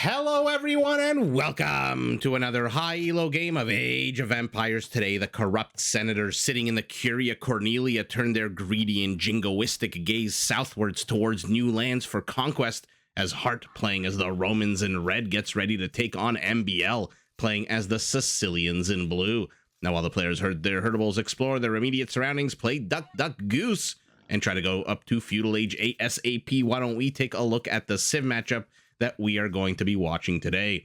Hello everyone and welcome to another high elo game of Age of Empires. Today the corrupt senators sitting in the Curia Cornelia turn their greedy and jingoistic gaze southwards towards new lands for conquest, as Heart, playing as the Romans in red, gets ready to take on MbL, playing as the Sicilians in blue. Now while the players heard their herdables explore their immediate surroundings, play duck duck goose, and try to go up to Feudal Age ASAP, why don't we take a look at the Civ matchup that we are going to be watching today.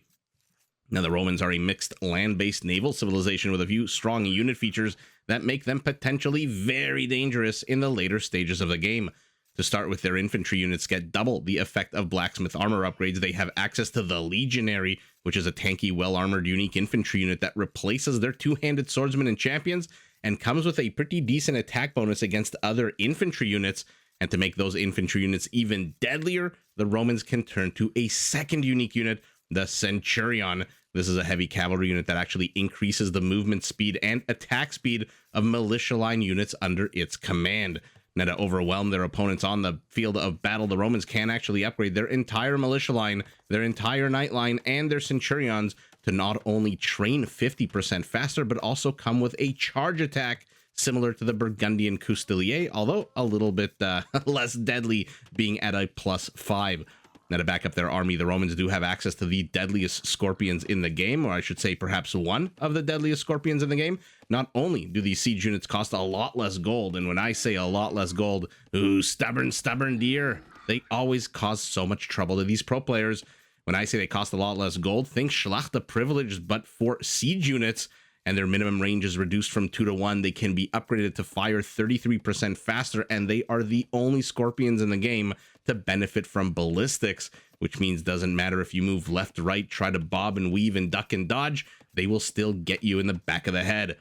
Now, the Romans are a mixed land-based naval civilization with a few strong unit features that make them potentially very dangerous in the later stages of the game. To start with, their infantry units get double the effect of blacksmith armor upgrades. They have access to the Legionary, which is a tanky, well-armored, unique infantry unit that replaces their two-handed swordsmen and champions and comes with a pretty decent attack bonus against other infantry units. And to make those infantry units even deadlier, the Romans can turn to a second unique unit, the Centurion. This is a heavy cavalry unit that actually increases the movement speed and attack speed of militia line units under its command. Now, to overwhelm their opponents on the field of battle, the Romans can actually upgrade their entire militia line, their entire knight line, and their Centurions to not only train 50% faster, but also come with a charge attack similar to the Burgundian Custelier, although a little bit less deadly, being at a +5. Now, to back up their army, the Romans do have access to the deadliest scorpions in the game, or I should say perhaps one of the deadliest scorpions in the game. Not only do these siege units cost a lot less gold, and when I say a lot less gold, ooh, stubborn deer, they always cause so much trouble to these pro players. When I say they cost a lot less gold, think Schlachter privileged, but for siege units, and their minimum range is reduced from 2 to 1. They can be upgraded to fire 33% faster, and they are the only scorpions in the game to benefit from ballistics, which means doesn't matter if you move left, right, try to bob and weave and duck and dodge, they will still get you in the back of the head.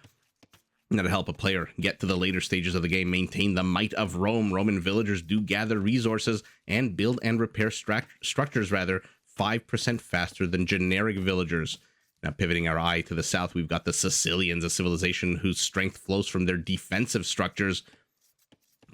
Now, to help a player get to the later stages of the game, maintain the might of Rome, Roman villagers do gather resources and build and repair structures 5% faster than generic villagers. Now, pivoting our eye to the south, we've got the Sicilians, a civilization whose strength flows from their defensive structures.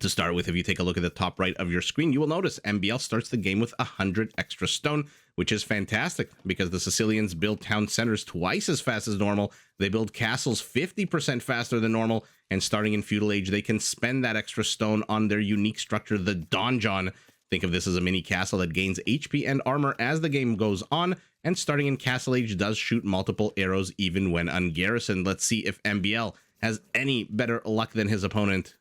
To start with, if you take a look at the top right of your screen, you will notice MbL starts the game with 100 extra stone, which is fantastic because the Sicilians build town centers twice as fast as normal. They build castles 50% faster than normal, and starting in Feudal Age, they can spend that extra stone on their unique structure, the donjon. Think of this as a mini castle that gains HP and armor as the game goes on, and starting in Castle Age does shoot multiple arrows even when ungarrisoned. Let's see if MbL has any better luck than his opponent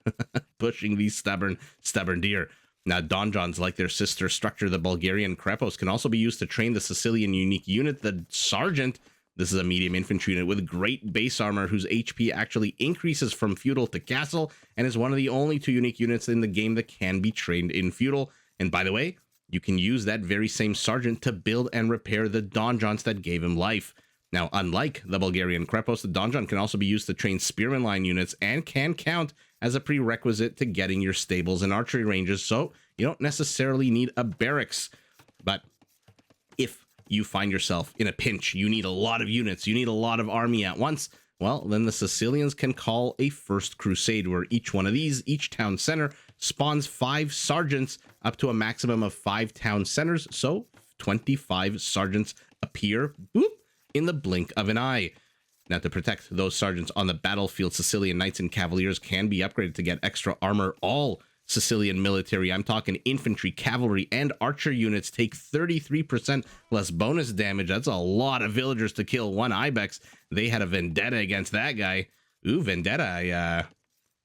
pushing these stubborn deer. Now, donjons, like their sister structure, the Bulgarian Krepos, can also be used to train the Sicilian unique unit, the Sergeant. This is a medium infantry unit with great base armor whose HP actually increases from feudal to castle, and is one of the only two unique units in the game that can be trained in feudal. And by the way, you can use that very same sergeant to build and repair the donjons that gave him life. Now, unlike the Bulgarian Krepos, the donjon can also be used to train spearman line units and can count as a prerequisite to getting your stables and archery ranges, so you don't necessarily need a barracks. But if you find yourself in a pinch, you need a lot of units, you need a lot of army at once, well, then the Sicilians can call a First Crusade, where each one of these, each town center, spawns 5 sergeants up to a maximum of 5 town centers, so 25 sergeants appear, boop, in the blink of an eye. Now, to protect those sergeants on the battlefield, Sicilian knights and cavaliers can be upgraded to get extra armor. All Sicilian military, I'm talking infantry, cavalry, and archer units, take 33% less bonus damage. That's a lot of villagers to kill one ibex. They had a vendetta against that guy. Ooh, vendetta.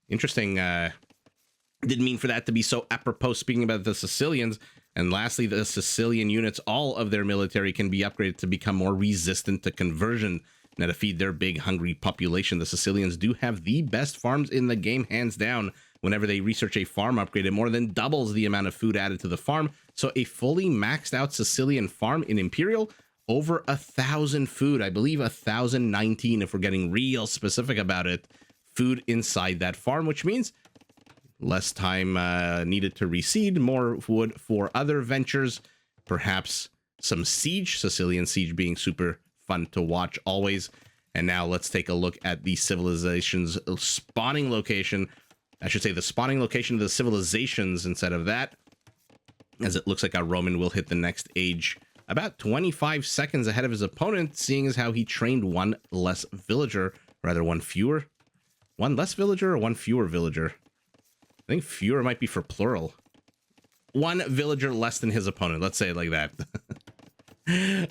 Interesting. Didn't mean for that to be so apropos, speaking about the Sicilians. And lastly, the Sicilian units, all of their military can be upgraded to become more resistant to conversion. Now, to feed their big, hungry population, the Sicilians do have the best farms in the game, hands down. Whenever they research a farm upgrade, it more than doubles the amount of food added to the farm. So a fully maxed out Sicilian farm in Imperial, over 1,000 food, I believe 1,019 if we're getting real specific about it, food inside that farm, which means less time needed to reseed, more wood for other ventures, perhaps some siege, Sicilian siege being super fun to watch always. And now let's take a look at the civilization's spawning location. I should say the spawning location of the civilizations instead of that, as it looks like our Roman will hit the next age about 25 seconds ahead of his opponent, seeing as how he trained one less villager, rather one fewer. One less villager or one fewer villager? I think fewer might be for plural. One villager less than his opponent. Let's say it like that.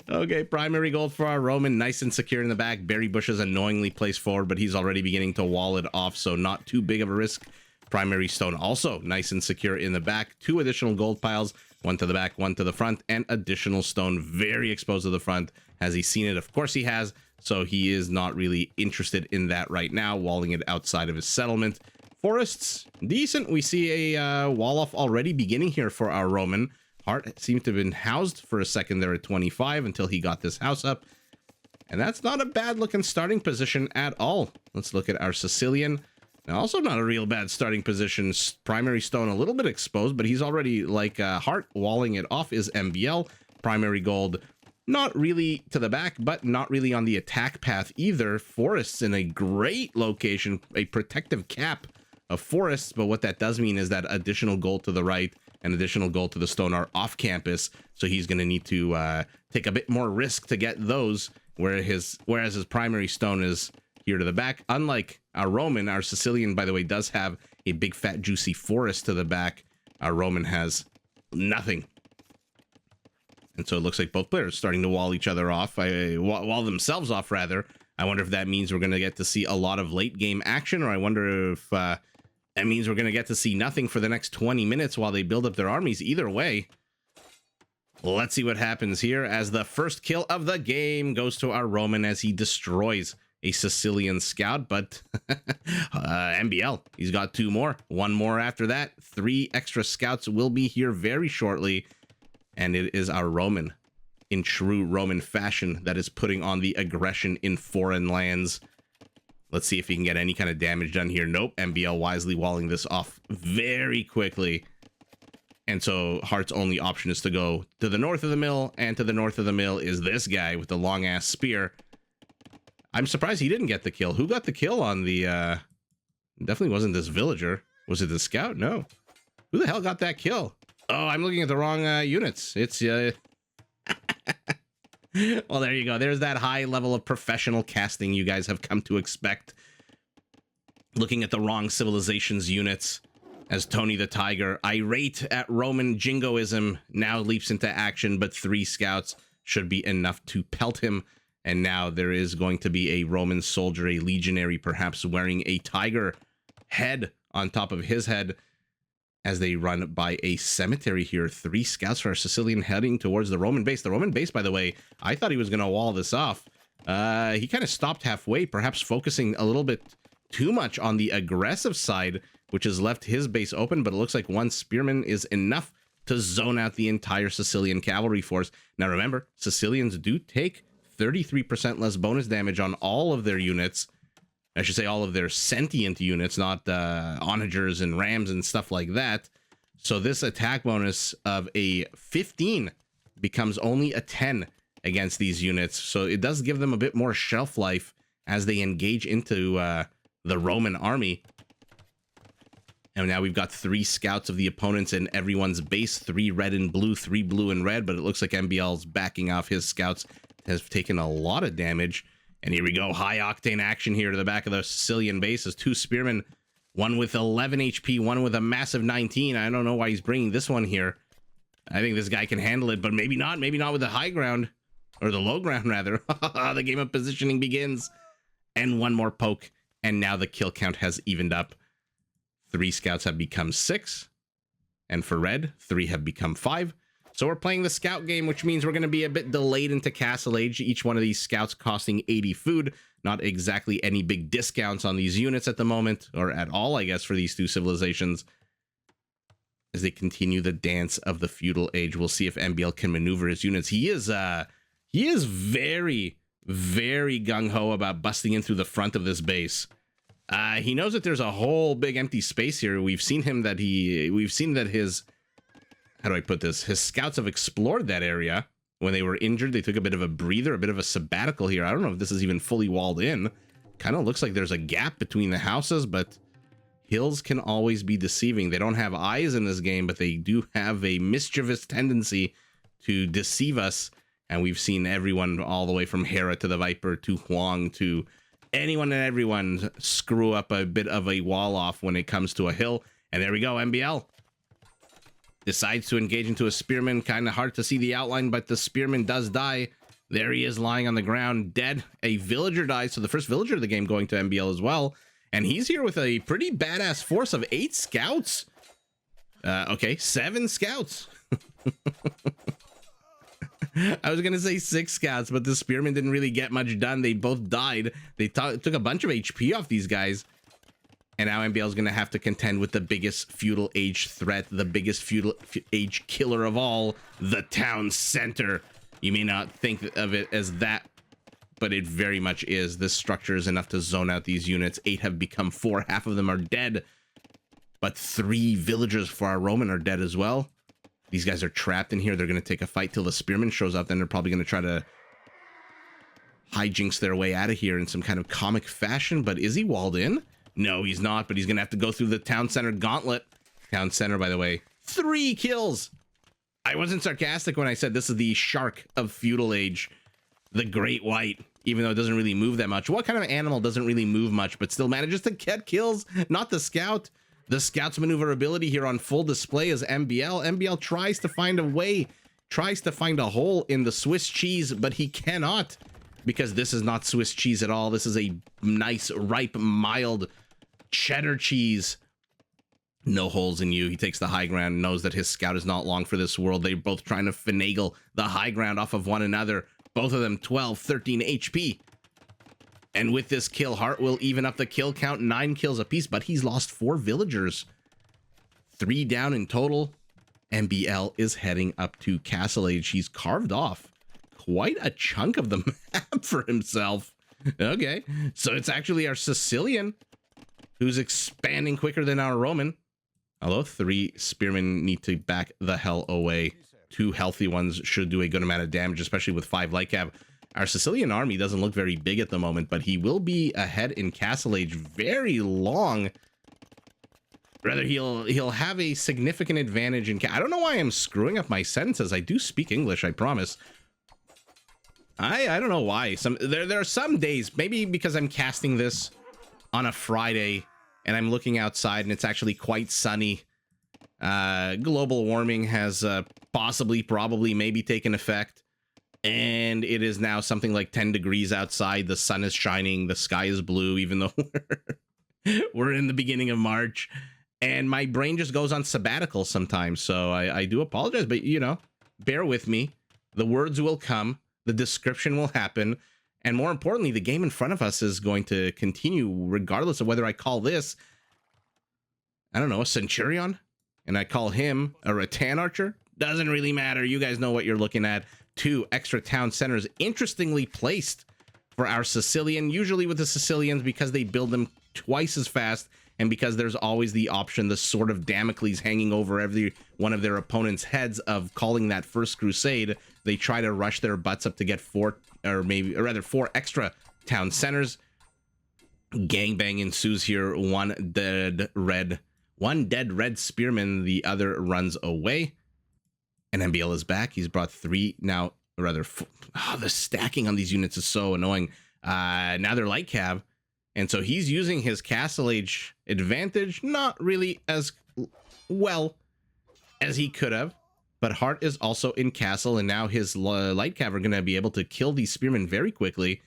Okay, primary gold for our Roman. Nice and secure in the back. Berry bushes annoyingly placed forward, but he's already beginning to wall it off, so not too big of a risk. Primary stone also nice and secure in the back. 2 additional gold piles. 1 to the back, 1 to the front, and additional stone very exposed to the front. Has he seen it? Of course he has. So he is not really interested in that right now, walling it outside of his settlement. Forests, decent. We see a wall off already beginning here for our Roman. Hart seemed to have been housed for a second there at 25 until he got this house up. And that's not a bad looking starting position at all. Let's look at our Sicilian. Now, also not a real bad starting position. Primary stone a little bit exposed, but he's already like Hart walling it off is MbL. Primary gold, not really to the back, but not really on the attack path either. Forests in a great location, a protective cap of forests, but what that does mean is that additional gold to the right and additional gold to the stone are off campus, so he's going to need to take a bit more risk to get those, whereas his primary stone is here to the back. Unlike our Roman, our Sicilian, by the way, does have a big fat juicy forest to the back. Our Roman has nothing. And so it looks like both players starting to wall each other off, wall themselves off rather. I wonder if that means we're going to get to see a lot of late game action, or I wonder if that means we're going to get to see nothing for the next 20 minutes while they build up their armies. Either way, let's see what happens here as the first kill of the game goes to our Roman as he destroys a Sicilian scout, but MbL, he's got 2 more. 1 more after that. 3 extra scouts will be here very shortly, and it is our Roman in true Roman fashion that is putting on the aggression in foreign lands. Let's see if he can get any kind of damage done here. Nope. MbL wisely walling this off very quickly. And so Hart's only option is to go to the north of the mill, and to the north of the mill is this guy with the long ass spear. I'm surprised he didn't get the kill. Who got the kill on the definitely wasn't this villager. Was it the scout? No. Who the hell got that kill? Oh, I'm looking at the wrong units. It's well, there you go. There's that high level of professional casting you guys have come to expect. Looking at the wrong civilization's units as Tony the Tiger, irate at Roman jingoism, now leaps into action, but 3 scouts should be enough to pelt him. And now there is going to be a Roman soldier, a legionary, perhaps wearing a tiger head on top of his head, as they run by a cemetery here. 3 scouts for our Sicilian heading towards the Roman base. The Roman base, by the way, I thought he was going to wall this off. He kind of stopped halfway, perhaps focusing a little bit too much on the aggressive side, which has left his base open, but it looks like 1 spearman is enough to zone out the entire Sicilian cavalry force. Now remember, Sicilians do take 33% less bonus damage on all of their units. I should say all of their sentient units, not onagers and rams and stuff like that. So this attack bonus of a 15 becomes only a 10 against these units. So it does give them a bit more shelf life as they engage into the Roman army. And now we've got 3 scouts of the opponents in everyone's base, 3 red and blue, 3 blue and red, but it looks like MbL's backing off. His scouts has taken a lot of damage. And here we go, high octane action here to the back of the Sicilian base as 2 spearmen, 1 with 11 HP, 1 with a massive 19. I don't know why he's bringing this one here. I think this guy can handle it, but maybe not with the high ground, or the low ground rather. The game of positioning begins. And 1 more poke, and now the kill count has evened up. 3 scouts have become 6, and for red, 3 have become 5. So we're playing the scout game, which means we're going to be a bit delayed into Castle Age. Each one of these scouts costing 80 food. Not exactly any big discounts on these units at the moment, or at all, I guess, for these 2 civilizations. As they continue the dance of the Feudal Age, we'll see if MbL can maneuver his units. He is very, very gung-ho about busting in through the front of this base. He knows that there's a whole big empty space here. We've seen that his, how do I put this? His scouts have explored that area. When they were injured, they took a bit of a breather, a bit of a sabbatical here. I don't know if this is even fully walled in. Kind of looks like there's a gap between the houses, but hills can always be deceiving. They don't have eyes in this game, but they do have a mischievous tendency to deceive us. And we've seen everyone all the way from Hera to the Viper to Huang to anyone and everyone screw up a bit of a wall off when it comes to a hill. And there we go, MbL decides to engage into a spearman. Kind of hard to see the outline, but the spearman does die. There he is lying on the ground, dead. A villager dies, so the first villager of the game going to MbL as well. And he's here with a pretty badass force of 8 scouts. Okay, 7 scouts. I was going to say 6 scouts, but the spearmen didn't really get much done. They both died. They took a bunch of HP off these guys. And now MbL is going to have to contend with the biggest Feudal Age threat, the biggest Feudal Age killer of all, the town center. You may not think of it as that, but it very much is. This structure is enough to zone out these units. 8 have become 4. Half of them are dead. But 3 villagers for our Roman are dead as well. These guys are trapped in here. They're going to take a fight till the spearman shows up. Then they're probably going to try to hijinks their way out of here in some kind of comic fashion. But is he walled in? No, he's not. But he's going to have to go through the town center gauntlet. Town center, by the way, 3 kills. I wasn't sarcastic when I said this is the shark of Feudal Age. The great white. Even though it doesn't really move that much. What kind of animal doesn't really move much but still manages to get kills? Not the scout. The scout's maneuverability here on full display as MbL. MbL tries to find a way, tries to find a hole in the Swiss cheese, but he cannot, because this is not Swiss cheese at all. This is a nice, ripe, mild cheddar cheese. No holes in you. He takes the high ground, knows that his scout is not long for this world. They're both trying to finagle the high ground off of one another. Both of them 12, 13 HP. And with this kill, Hart will even up the kill count, 9 kills apiece, but he's lost 4 villagers. 3 down in total. MbL is heading up to Castle Age. He's carved off quite a chunk of the map for himself. Okay, so it's actually our Sicilian who's expanding quicker than our Roman. Although 3 spearmen need to back the hell away. 2 healthy ones should do a good amount of damage, especially with 5 light cab. Our Sicilian army doesn't look very big at the moment, but he will be ahead in Castle Age very long. Rather, he'll have a significant advantage in... I don't know why I'm screwing up my sentences. I do speak English, I promise. I don't know why. There are some days, maybe because I'm casting this on a Friday and I'm looking outside and it's actually quite sunny. Global warming has probably, maybe taken effect. And it is now something like 10 degrees outside. The sun is shining. The sky is blue, even though we're in the beginning of March. And my brain just goes on sabbatical sometimes. So I do apologize, but, you know, bear with me. The words will come. The description will happen. And more importantly, the game in front of us is going to continue regardless of whether I call this, I don't know, a Centurion. And I call him a Rattan Archer. Doesn't really matter. You guys know what you're looking at. 2 extra town centers interestingly placed for our Sicilian, usually with the Sicilians because they build them twice as fast and because there's always the option, the sword of Damocles hanging over every one of their opponent's heads of calling that first crusade. They try to rush their butts up to get 4 extra town centers. Gangbang ensues here. One dead red spearman, the other runs away. And MbL is back. He's brought 3 now, the stacking on these units is so annoying. Now they're light cab. And so he's using his Castle Age advantage, not really as well as he could have. But Hart is also in Castle, and now his light cab are going to be able to kill these spearmen very quickly.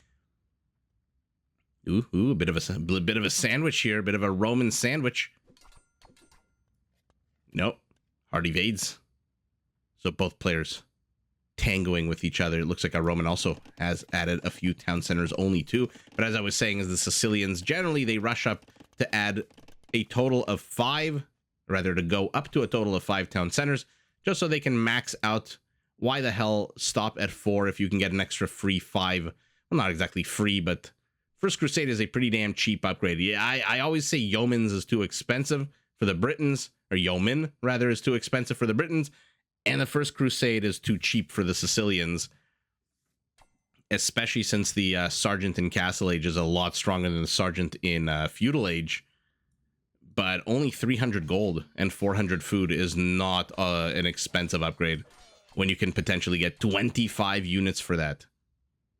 Ooh, a bit of a sandwich here, a bit of a Roman sandwich. Nope, Hart evades. So both players tangoing with each other. It looks like our Roman also has added a few town centers, only 2. But as I was saying, is the Sicilians, generally they rush up to add a total of 5, rather to go up to a total of 5 town centers, just so they can max out. Why the hell stop at 4 if you can get an extra free 5? Well, not exactly free, but First Crusade is a pretty damn cheap upgrade. Yeah, I always say Yeomans is too expensive for the Britons, or Yeoman, rather, is too expensive for the Britons. And the First Crusade is too cheap for the Sicilians, especially since the Sergeant in Castle Age is a lot stronger than the Sergeant in Feudal Age. But only 300 gold and 400 food is not an expensive upgrade. when you can potentially get 25 units for that.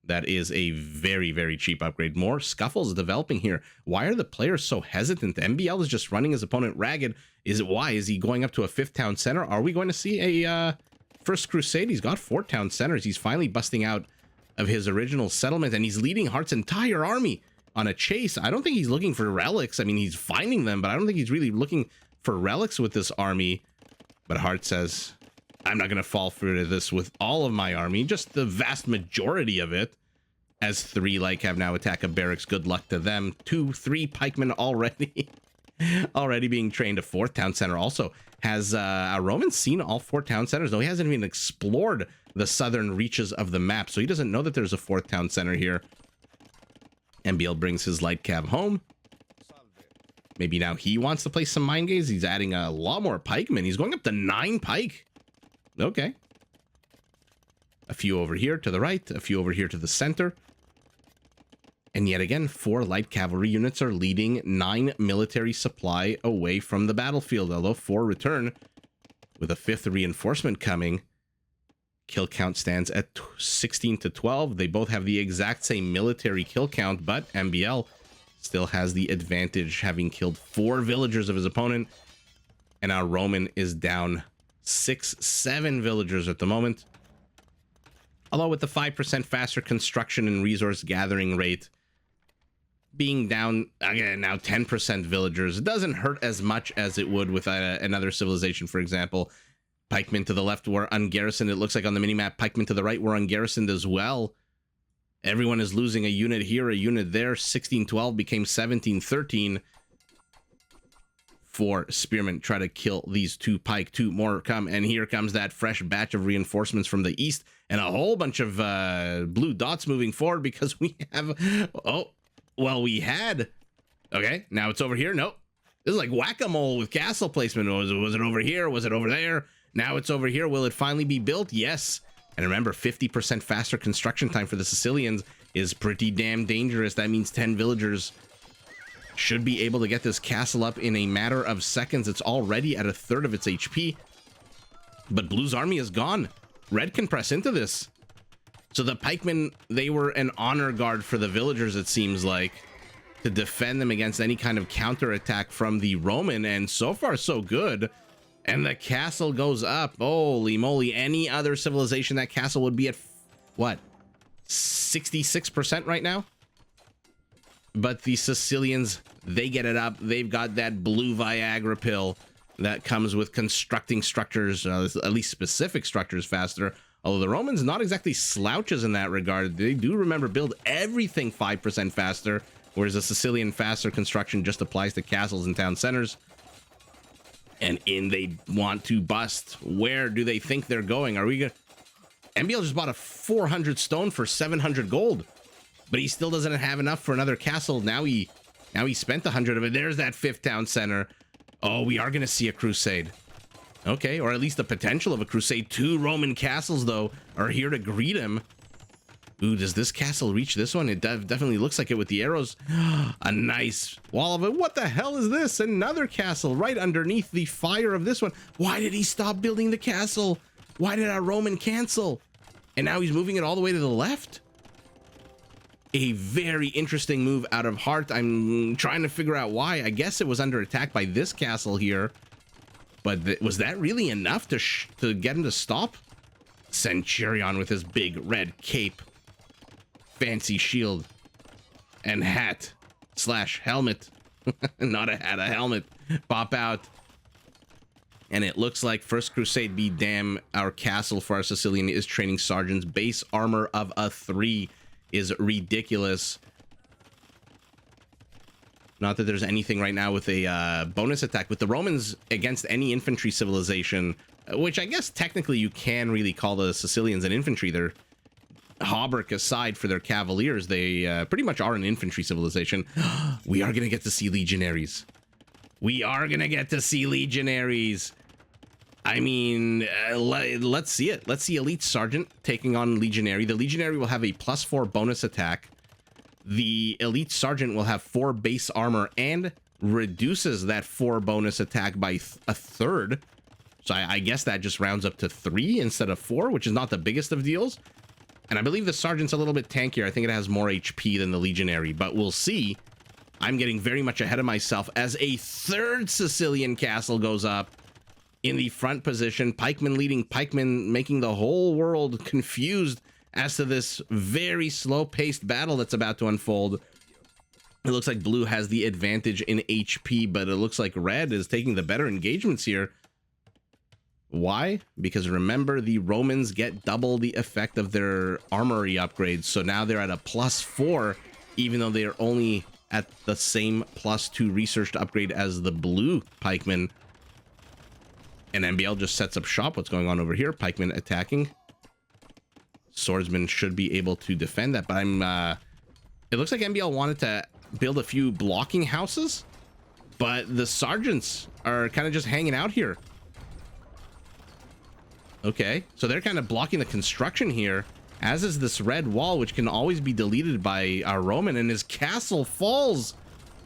That is a very, very cheap upgrade. More scuffles developing here. Why are the players so hesitant? MbL is just running his opponent ragged. Is it why? Is he going up to a 5th town center? Are we going to see a First Crusade? He's got 4 town centers. He's finally busting out of his original settlement, and he's leading Heartt's entire army on a chase. I don't think he's looking for relics. I mean, he's finding them, but I don't think he's really looking for relics with this army. But Heartt says, I'm not going to fall for this with all of my army, just the vast majority of it. As 3 light cav now attack a barracks, good luck to them. 2, 3 pikemen already already being trained. A 4th town center also has a Roman seen all 4 town centers, though he hasn't even explored the southern reaches of the map, so he doesn't know that there's a 4th town center here. MbL brings his light cav home. Maybe now he wants to play some mine gaze. He's adding a lot more pikemen. He's going up to 9 pike. Okay. A few over here to the right, a few over here to the center. And yet again, 4 light cavalry units are leading 9 military supply away from the battlefield, although 4 return with a 5th reinforcement coming. Kill count stands at 16 to 12. They both have the exact same military kill count, but MbL still has the advantage, having killed 4 villagers of his opponent. And our Roman is down 6, 7 villagers at the moment. Although with the 5% faster construction and resource gathering rate being down, again, now 10% villagers, it doesn't hurt as much as it would with another civilization, for example. Pikemen to the left were ungarrisoned. It looks like on the minimap, pikemen to the right were ungarrisoned as well. Everyone is losing a unit here, a unit there. 1612 became 1713. 4 spearmen try to kill these 2 pike. 2 more come, and here comes that fresh batch of reinforcements from the east, and a whole bunch of blue dots moving forward because we have, oh, well, we had, okay, now it's over here. Nope, this is like whack-a-mole with castle placement. Was it over here? Was it over there? Now it's over here. Will it finally be built? Yes. And remember, 50% faster construction time for the Sicilians is pretty damn dangerous. That means 10 villagers should be able to get this castle up in a matter of seconds. It's already at 1/3 of its HP. But Blue's army is gone. Red can press into this. So the pikemen, they were an honor guard for the villagers, it seems like, to defend them against any kind of counterattack from the Roman. And so far, so good. And the castle goes up. Holy moly. Any other civilization, that castle would be at, what, 66% right now? But the Sicilians, they get it up. They've got that blue Viagra pill that comes with constructing structures, at least specific structures, faster. Although the Romans, not exactly slouches in that regard. They do remember build everything 5% faster, whereas the Sicilian faster construction just applies to castles and town centers. And in they want to bust. Where do they think they're going? Are we gonna... MbL just bought a 400 stone for 700 gold. But he still doesn't have enough for another castle. Now he spent 100 of it. There's that 5th town center. Oh, we are going to see a crusade. Okay, or at least the potential of a crusade. 2 Roman castles, though, are here to greet him. Ooh, does this castle reach this one? It definitely looks like it with the arrows. A nice wall of it. What the hell is this? Another castle right underneath the fire of this one. Why did he stop building the castle? Why did our Roman cancel? And now he's moving it all the way to the left? A very interesting move out of Heartt. I'm trying to figure out why. I guess it was under attack by this castle here. But was that really enough to get him to stop? Centurion with his big red cape, fancy shield, and hat / helmet. Not a hat, a helmet. Pop out. And it looks like First Crusade be damn, our castle for our Sicilian is training sergeants. Base armor of a 3 is ridiculous. Not that there's anything right now with a bonus attack. With the Romans against any infantry civilization, which I guess technically you can really call the Sicilians an infantry. They're hauberk aside for their cavaliers. They pretty much are an infantry civilization. We are going to get to see legionaries. We are going to get to see legionaries. I mean, let's see it. Let's see Elite Sergeant taking on Legionary. The Legionary will have a +4 bonus attack. The Elite Sergeant will have 4 base armor and reduces that 4 bonus attack by 1/3. So I guess that just rounds up to 3 instead of 4, which is not the biggest of deals. And I believe the Sergeant's a little bit tankier. I think it has more HP than the Legionary, but we'll see. I'm getting very much ahead of myself as a third Sicilian castle goes up in the front position. Pikemen leading pikemen, making the whole world confused as to this very slow-paced battle that's about to unfold. It looks like blue has the advantage in HP, but it looks like red is taking the better engagements here. Why? Because remember, the Romans get double the effect of their armory upgrades, so now they're at a +4, even though they are only at the same +2 researched upgrade as the blue pikemen. And MbL just sets up shop. What's going on over here? Pikemen attacking. Swordsman should be able to defend that, but it looks like MbL wanted to build a few blocking houses, but the sergeants are kind of just hanging out here. Okay, so they're kind of blocking the construction here, as is this red wall, which can always be deleted by our Roman, and his castle falls.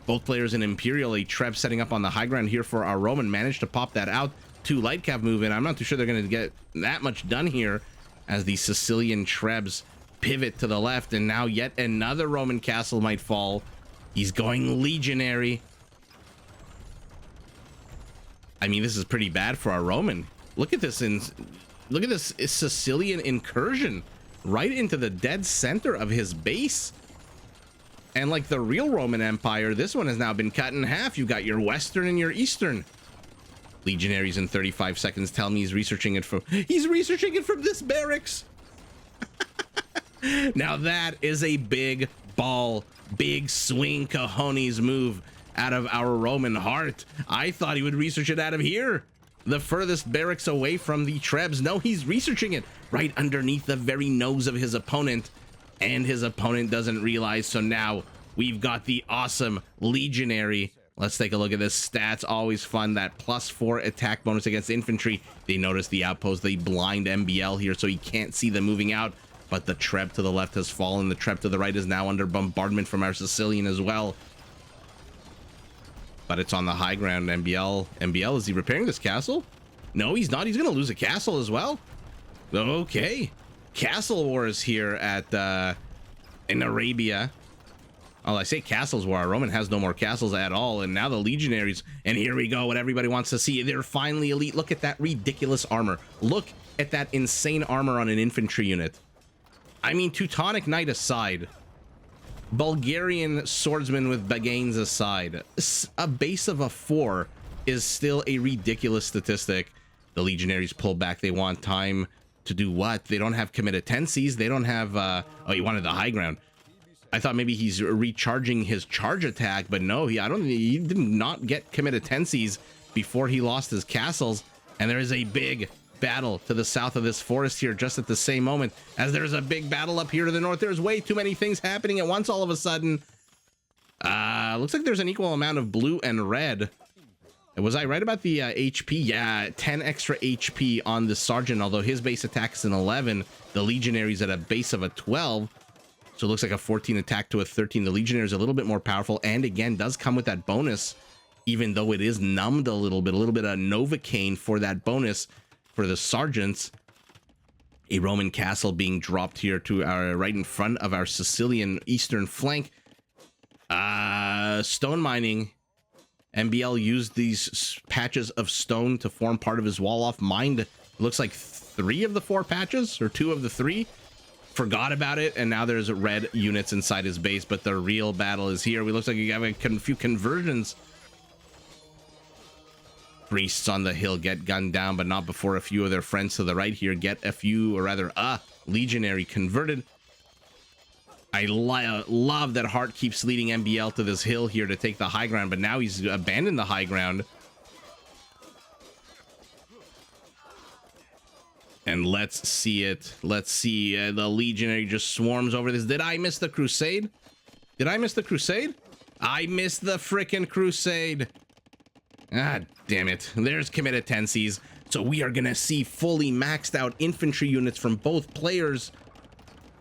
Both players in Imperial, a Treb setting up on the high ground here for our Roman, managed to pop that out. 2 light cav move in. I'm not too sure they're going to get that much done here as the Sicilian Trebs pivot to the left, and now yet another Roman castle might fall. He's going Legionary. I mean, this is pretty bad for our Roman. Look at this look at this Sicilian incursion right into the dead center of his base. And like the real Roman Empire, this one has now been cut in half. You've got your western and your eastern. Legionaries in 35 seconds. Tell me he's researching it from this barracks. Now that is a big ball, big swing cojones move out of our Roman heart. I thought he would research it out of here, the furthest barracks away from the Trebs. No, he's researching it right underneath the very nose of his opponent, and his opponent doesn't realize. So now we've got the awesome Legionary. Let's take a look at this. Stats, always fun. That +4 attack bonus against infantry. They notice the outpost. They blind MbL here, so he can't see them moving out. But the Treb to the left has fallen. The Treb to the right is now under bombardment from our Sicilian as well. But it's on the high ground. MbL, is he repairing this castle? No, he's not. He's going to lose a castle as well. Okay. Castle wars here at in Arabia. Oh, I say castles war. Our Roman has no more castles at all, and now the Legionaries, and here we go, what everybody wants to see. They're finally elite. Look at that ridiculous armor. Look at that insane armor on an infantry unit. I mean, Teutonic Knight aside, Bulgarian swordsman with bagains aside, a base of a 4 is still a ridiculous statistic. The Legionaries pull back. They want time to do what? They don't have committed tenses. They don't have oh, he wanted the high ground. I thought maybe he's recharging his charge attack, but no, he did not get committed tenses before he lost his castles. And there is a big battle to the south of this forest here just at the same moment as there's a big battle up here to the north. There's way too many things happening at once all of a sudden. Looks like there's an equal amount of blue and red. Was I right about the HP? Yeah, 10 extra HP on the Sergeant, although his base attack is an 11. The Legionary's at a base of a 12. So it looks like a 14 attack to a 13. The Legionary is a little bit more powerful, and again, does come with that bonus, even though it is numbed a little bit of Novocaine for that bonus for the Sergeants. A Roman castle being dropped here to our right in front of our Sicilian eastern flank. Stone mining. MbL used these patches of stone to form part of his wall off. Mined, looks like 3 of the 4 patches, or 2 of the 3. Forgot about it, and now there's red units inside his base, but the real battle is here. We looks like you have a few conversions. Priests on the hill get gunned down, but not before a few of their friends to the right here get a few, or rather a Legionary converted. I love that Hart keeps leading MbL to this hill here to take the high ground, but now he's abandoned the high ground. And let's see it. Let's see. The Legionary just swarms over this. Did I miss the Crusade? Did I miss the Crusade? I missed the frickin' Crusade. Ah, damn it. There's committed tenses. So we are going to see fully maxed out infantry units from both players.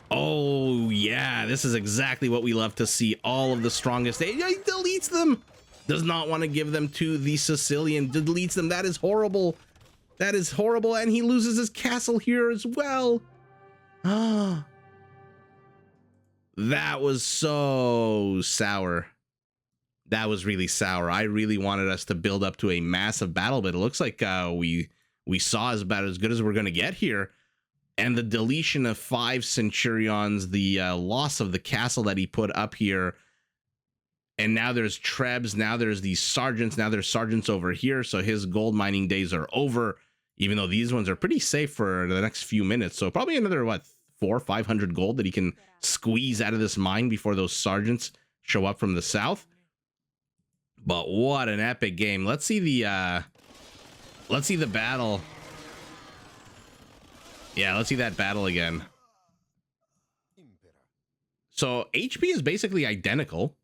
Oh, yeah. This is exactly what we love to see. All of the strongest. He deletes them. Does not want to give them to the Sicilian. Deletes them. That is horrible. That is horrible, and he loses his castle here as well. Ah, that was so sour. That was really sour. I really wanted us to build up to a massive battle, but it looks like we saw about as good as we're going to get here. And the deletion of 5 Centurions, the loss of the castle that he put up here, and now there's Trebs, now there's these sergeants, now there's sergeants over here, so his gold mining days are over, even though these ones are pretty safe for the next few minutes. So probably another, what, 400 or 500 gold that he can squeeze out of this mine before those sergeants show up from the south. But what an epic game. Let's see the battle. Yeah, let's see that battle again. So HP is basically identical.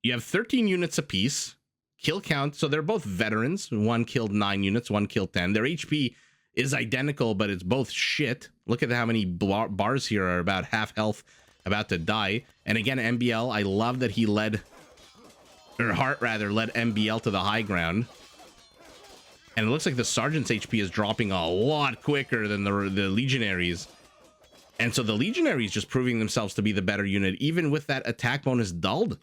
You have 13 units apiece. Kill count, so they're both veterans. One killed 9 units, one killed 10. Their HP is identical, but it's both shit. Look at how many bars here are about half health, about to die. And again, MbL, I love that he led, or Heart rather, led MbL to the high ground. And it looks like the Sergeant's HP is dropping a lot quicker than the Legionaries. And so the Legionaries just proving themselves to be the better unit, even with that attack bonus dulled.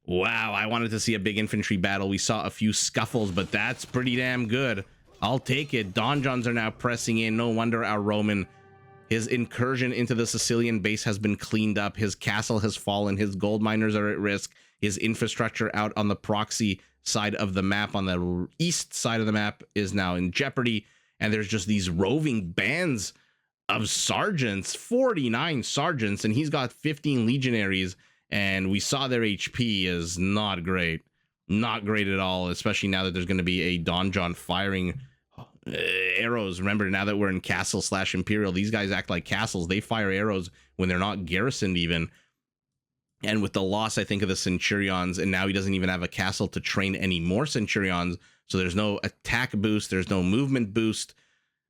Wow, I wanted to see a big infantry battle. We saw a few scuffles, but that's pretty damn good. I'll take it. Donjons are now pressing in. No wonder our Roman, his incursion into the Sicilian base has been cleaned up. His castle has fallen. His gold miners are at risk. His infrastructure out on the proxy side of the map, on the east side of the map, is now in jeopardy. And there's just these roving bands of sergeants, 49 sergeants, and he's got 15 legionaries. And we saw their HP is not great. Not great at all, especially now that there's going to be a Donjon firing arrows. Remember, now that we're in castle/imperial, these guys act like castles. They fire arrows when they're not garrisoned even. And with the loss, I think, of the Centurions, and now he doesn't even have a castle to train any more Centurions, so there's no attack boost, there's no movement boost.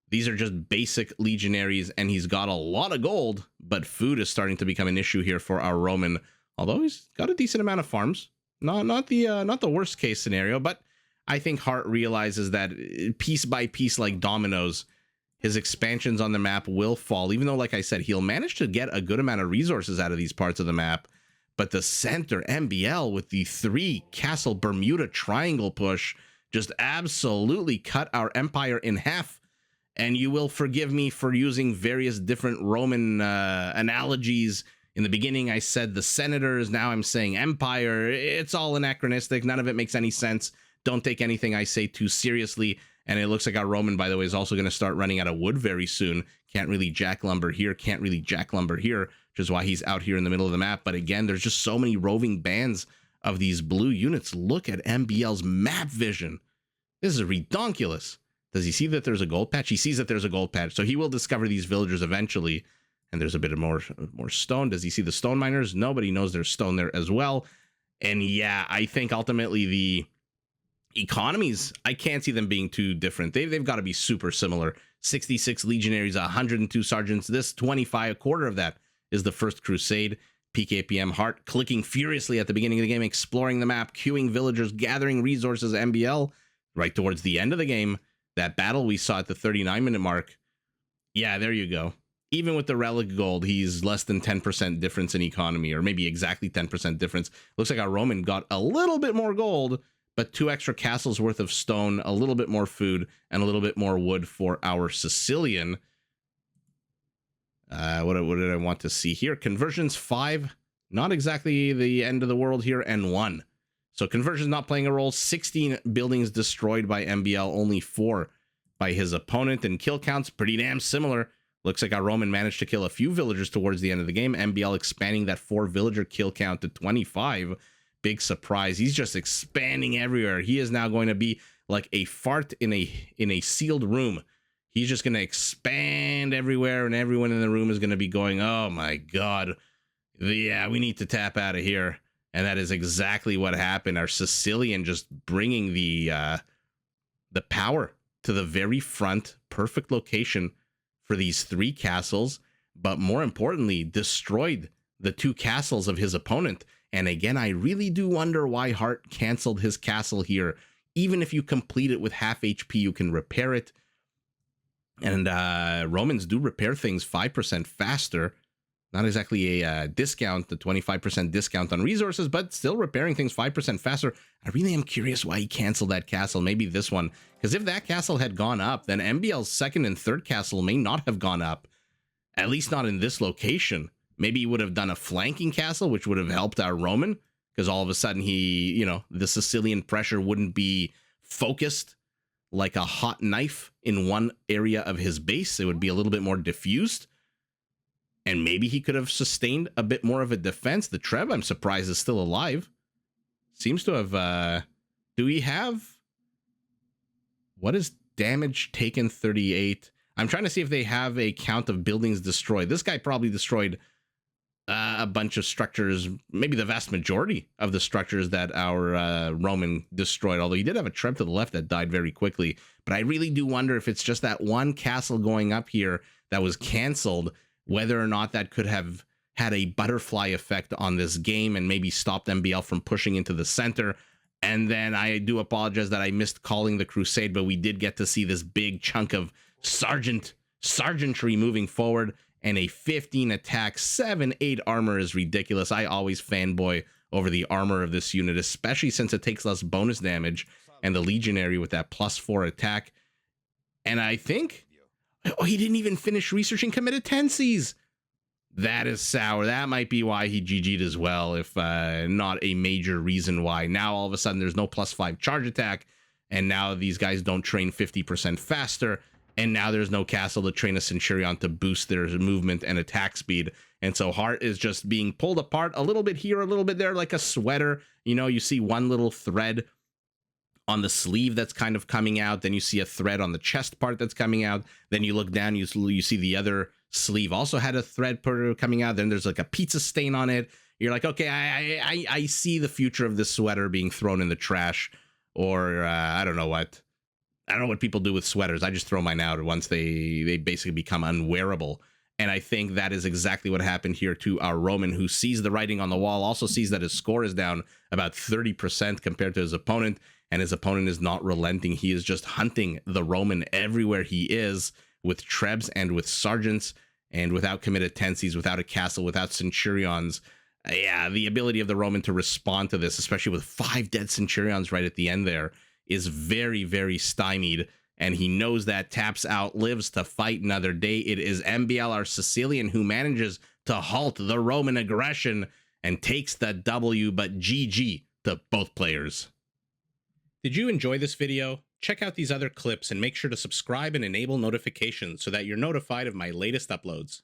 These are just basic legionaries, and he's got a lot of gold, but food is starting to become an issue here for our Roman. Although he's got a decent amount of farms, not the worst case scenario, but I think Heart realizes that piece by piece, like dominoes, his expansions on the map will fall. Even though, like I said, he'll manage to get a good amount of resources out of these parts of the map, but the center MbL with the 3 castle Bermuda Triangle push just absolutely cut our empire in half. And you will forgive me for using various different Roman analogies. In the beginning, I said the senators. Now I'm saying empire. It's all anachronistic. None of it makes any sense. Don't take anything I say too seriously. And it looks like our Roman, by the way, is also going to start running out of wood very soon. Can't really jack lumber here. Can't really jack lumber here, which is why he's out here in the middle of the map. But again, there's just so many roving bands of these blue units. Look at MbL's map vision. This is redonkulous. Does he see that there's a gold patch? He sees that there's a gold patch. So he will discover these villagers eventually. And there's a bit of more stone. Does he see the stone miners? Nobody knows there's stone there as well. And yeah, I think ultimately the economies, I can't see them being too different. They've got to be super similar. 66 legionaries, 102 sergeants. This 25, a quarter of that is the First Crusade. PKPM Heart clicking furiously at the beginning of the game, exploring the map, queuing villagers, gathering resources. MbL right towards the end of the game. That battle we saw at the 39-minute mark. Yeah, there you go. Even with the relic gold, he's less than 10% difference in economy, or maybe exactly 10% difference. Looks like our Roman got a little bit more gold, but 2 extra castles worth of stone, a little bit more food, and a little bit more wood for our Sicilian. What did I want to see here? Conversions 5, not exactly the end of the world here, and 1. So conversions not playing a role. 16 buildings destroyed by MbL, only 4 by his opponent, and kill counts pretty damn similar. Looks like our Roman managed to kill a few villagers towards the end of the game. MbL expanding that 4 villager kill count to 25. Big surprise. He's just expanding everywhere. He is now going to be like a fart in a sealed room. He's just going to expand everywhere, and everyone in the room is going to be going, oh my God. Yeah, we need to tap out of here. And that is exactly what happened. Our Sicilian just bringing the power to the very front, perfect location for these 3 castles, but more importantly, destroyed the 2 castles of his opponent. And again, I really do wonder why Heart canceled his castle here. even if you complete it with half HP, you can repair it. And Romans do repair things 5% faster. Not exactly a discount, the 25% discount on resources, but still repairing things 5% faster. I really am curious why he canceled that castle, maybe this one. Because if that castle had gone up, then MbL's second and third castle may not have gone up. At least not in this location. Maybe he would have done a flanking castle, which would have helped our Roman. Because all of a sudden the Sicilian pressure wouldn't be focused like a hot knife in one area of his base. It would be a little bit more diffused. And maybe he could have sustained a bit more of a defense. The Treb, I'm surprised, is still alive. Seems to have... do we have... What is damage taken 38? I'm trying to see if they have a count of buildings destroyed. This guy probably destroyed a bunch of structures, maybe the vast majority of the structures that our Roman destroyed, although he did have a Treb to the left that died very quickly. But I really do wonder if it's just that one castle going up here that was canceled, whether or not that could have had a butterfly effect on this game and maybe stopped MbL from pushing into the center. And then I do apologize that I missed calling the Crusade, but we did get to see this big chunk of sergeantry moving forward, and a 15 attack, 7-8 armor is ridiculous. I always fanboy over the armor of this unit, especially since it takes less bonus damage, and the Legionary with that +4 attack. And I think... Oh, he didn't even finish researching committed tenses. That is sour. That might be why he GG'd as well, if not a major reason why. Now, all of a sudden, there's no +5 charge attack, and now these guys don't train 50% faster, and now there's no castle to train a Centurion to boost their movement and attack speed. And so Heart is just being pulled apart a little bit here, a little bit there, like a sweater. You know, you see one little thread on the sleeve that's kind of coming out, then you see a thread on the chest part that's coming out, then you look down, you see the other sleeve also had a thread coming out, then there's like a pizza stain on it. You're like, okay, I see the future of this sweater being thrown in the trash, or I don't know what people do with sweaters. I just throw mine out once they basically become unwearable. And I think that is exactly what happened here to our Roman, who sees the writing on the wall, also sees that his score is down about 30% compared to his opponent, and his opponent is not relenting. He is just hunting the Roman everywhere he is, with Trebs and with Sergeants, and without committed tenses, without a castle, without Centurions. Yeah, the ability of the Roman to respond to this, especially with 5 dead Centurions right at the end there, is very, very stymied. And he knows that taps out, lives to fight another day. It is MbL, our Sicilian, who manages to halt the Roman aggression and takes the W, but GG to both players. Did you enjoy this video? Check out these other clips and make sure to subscribe and enable notifications so that you're notified of my latest uploads.